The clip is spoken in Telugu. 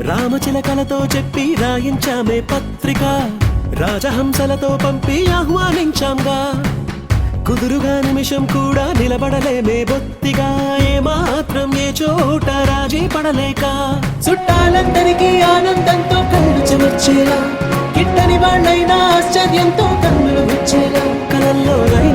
రామచిలకలతో చెప్పి రాయించామే పత్రిక, రాజహంసలతో పంపి ఆహ్వానించాంగా. కుదురుగా నిమిషం కూడా నిలబడలేమే బొత్తిగా, ఏమాత్రం ఏ చోట రాజీ పడలేక. చుట్టాలందరికీ ఆనందంతో కళ్ళు చెమర్చేలా, గిట్టని వాళ్ళైనా ఆశ్చర్యంతో కన్నులు వచ్చేలా, కలల్లోనైనా